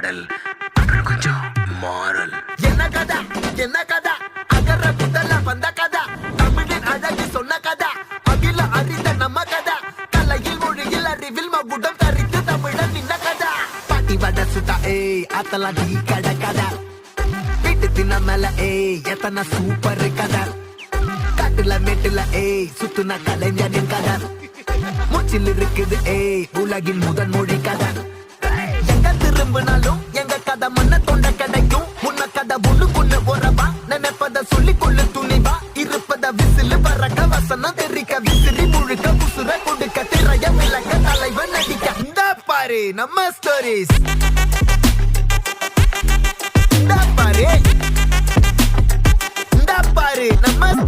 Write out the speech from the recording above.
பாடல் அப்புறம் கொஞ்சம் மாறல். என்ன கதா அகர முதல வந்த கதா தமிழின் அழகு சொன்ன கதா அகில அறிந்த நம்ம கதா கலையில் மொழியில் அறிவில் மகுடம் தரித்து தமிழன் நின்ன கதா பாட்டி வட சுட்டா அத்தலாம் டீ கடை கதா வீட்டு தின்ன மேல எத்தனை சூப்பர் கதா காட்டுல மேட்டுல சுத்துன கலைஞனின் கதா மூச்சில் இருக்குது உலகின் முதன் மொழி கதா எங்க திரும்பினாலும் எங்க கதை மண்ண தொண்ட கிடைக்கும் முன்ன கதை ஒண்ணுக்குள்ள உறவா நினைப்பத சொல்லி கொள்ளு துணிவா இருப்பத விசிலு பறக்க வசனம் தெரிக்க விசிறி முழுக்க புசுர கொடுக்க திரைய விளக்க தலைவன் நடிக்க இந்த பாரு நம்ம ஸ்டோரிஸ் இந்த பாரு நம்ம